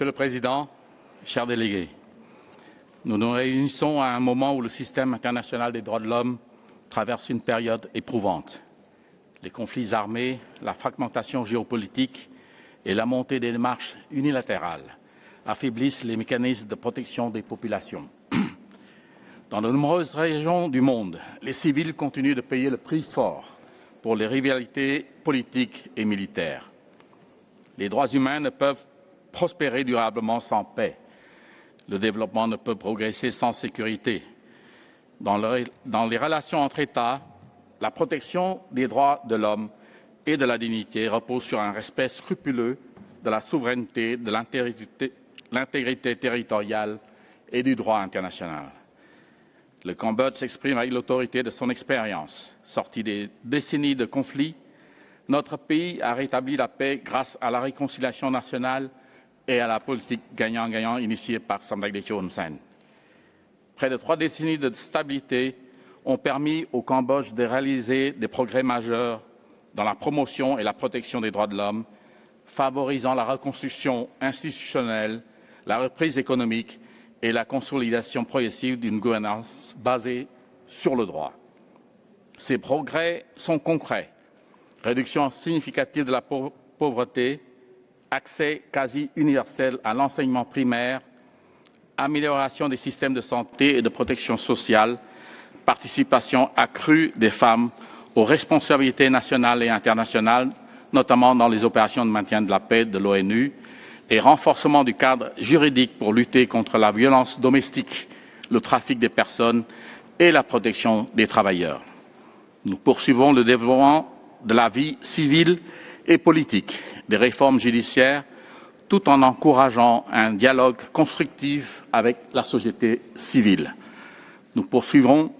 Monsieur le Président, chers délégués, nous nous réunissons à un moment où le système international des droits de l'homme traverse une période éprouvante. Les conflits armés, la fragmentation géopolitique et la montée des démarches unilatérales affaiblissent les mécanismes de protection des populations. Dans de nombreuses régions du monde, les civils continuent de payer le prix fort pour les rivalités politiques et militaires. Les droits humains ne peuvent prospérer durablement sans paix. Le développement ne peut progresser sans sécurité. Dans les relations entre États, la protection des droits de l'homme et de la dignité repose sur un respect scrupuleux de la souveraineté, de l'intégrité territoriale et du droit international. Le Cambodge s'exprime avec l'autorité de son expérience. Sorti des décennies de conflits, notre pays a rétabli la paix grâce à la réconciliation nationale et à la politique gagnant-gagnant initiée par Samdech Techo Hun Sen. Près de 3 décennies de stabilité ont permis au Cambodge de réaliser des progrès majeurs dans la promotion et la protection des droits de l'homme, favorisant la reconstruction institutionnelle, la reprise économique et la consolidation progressive d'une gouvernance basée sur le droit. Ces progrès sont concrets. Réduction significative de la pauvreté, accès quasi universel à l'enseignement primaire, amélioration des systèmes de santé et de protection sociale, participation accrue des femmes aux responsabilités nationales et internationales, notamment dans les opérations de maintien de la paix de l'ONU, et renforcement du cadre juridique pour lutter contre la violence domestique, le trafic des personnes et la protection des travailleurs. Nous poursuivons le développement de la vie civile et politique, des réformes judiciaires, tout en encourageant un dialogue constructif avec la société civile. Nous poursuivrons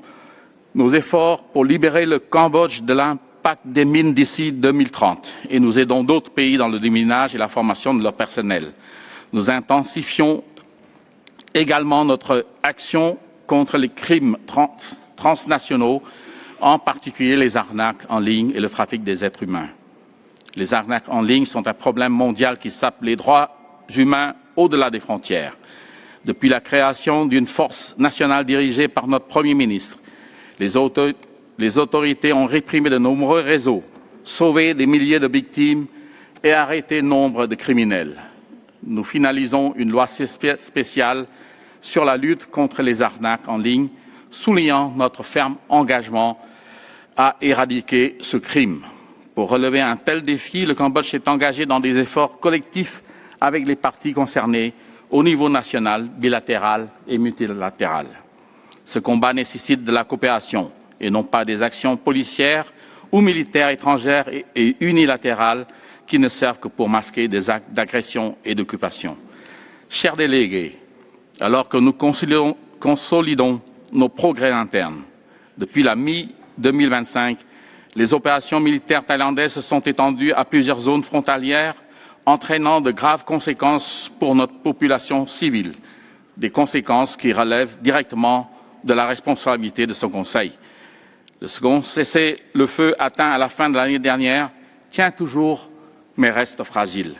nos efforts pour libérer le Cambodge de l'impact des mines d'ici 2030 et nous aidons d'autres pays dans le déminage et la formation de leur personnel. Nous intensifions également notre action contre les crimes transnationaux, en particulier les arnaques en ligne et le trafic des êtres humains. Les arnaques en ligne sont un problème mondial qui sape les droits humains au-delà des frontières. Depuis la création d'une force nationale dirigée par notre Premier ministre, les autorités ont réprimé de nombreux réseaux, sauvé des milliers de victimes et arrêté nombre de criminels. Nous finalisons une loi spéciale sur la lutte contre les arnaques en ligne, soulignant notre ferme engagement à éradiquer ce crime. Pour relever un tel défi, le Cambodge s'est engagé dans des efforts collectifs avec les parties concernées au niveau national, bilatéral et multilatéral. Ce combat nécessite de la coopération et non pas des actions policières ou militaires étrangères et unilatérales qui ne servent que pour masquer des actes d'agression et d'occupation. Chers délégués, alors que nous consolidons nos progrès internes, depuis la mi-2025, les opérations militaires thaïlandaises se sont étendues à plusieurs zones frontalières, entraînant de graves conséquences pour notre population civile, des conséquences qui relèvent directement de la responsabilité de ce Conseil. Le second cessez-le-feu atteint à la fin de l'année dernière tient toujours, mais reste fragile.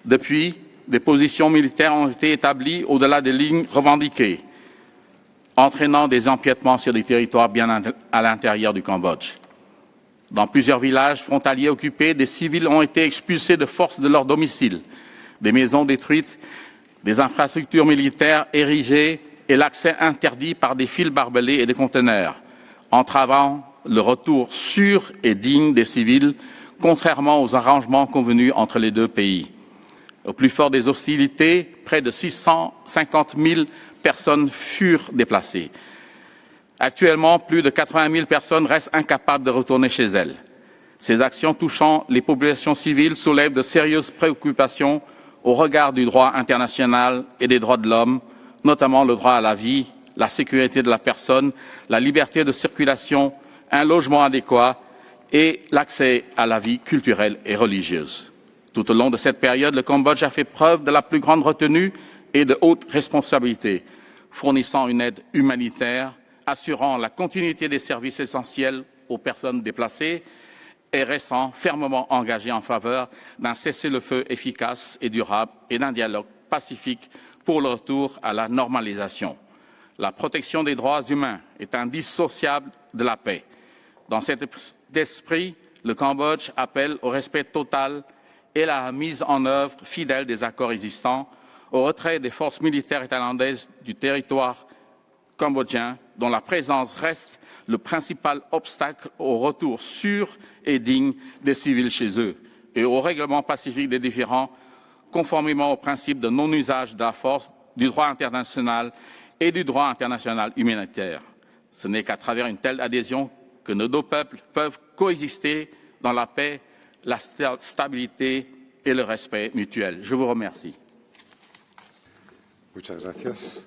Depuis, des positions militaires ont été établies au-delà des lignes revendiquées, entraînant des empiètements sur des territoires bien à l'intérieur du Cambodge. Dans plusieurs villages frontaliers occupés, des civils ont été expulsés de force de leur domicile, des maisons détruites, des infrastructures militaires érigées et l'accès interdit par des fils barbelés et des conteneurs, entravant le retour sûr et digne des civils, contrairement aux arrangements convenus entre les deux pays. Au plus fort des hostilités, près de 650 000 personnes furent déplacées. Actuellement, plus de 80 000 personnes restent incapables de retourner chez elles. Ces actions touchant les populations civiles soulèvent de sérieuses préoccupations au regard du droit international et des droits de l'homme, notamment le droit à la vie, la sécurité de la personne, la liberté de circulation, un logement adéquat et l'accès à la vie culturelle et religieuse. Tout au long de cette période, le Cambodge a fait preuve de la plus grande retenue et de haute responsabilité, fournissant une aide humanitaire, assurant la continuité des services essentiels aux personnes déplacées et restant fermement engagés en faveur d'un cessez-le-feu efficace et durable et d'un dialogue pacifique pour le retour à la normalisation. La protection des droits humains est indissociable de la paix. Dans cet esprit, le Cambodge appelle au respect total et à la mise en œuvre fidèle des accords existants, au retrait des forces militaires thaïlandaises du territoire cambodgien, dont la présence reste le principal obstacle au retour sûr et digne des civils chez eux, et au règlement pacifique des différends, conformément au principe de non-usage de la force, du droit international et du droit international humanitaire. Ce n'est qu'à travers une telle adhésion que nos deux peuples peuvent coexister dans la paix, la stabilité et le respect mutuel. Je vous remercie. Muchas gracias.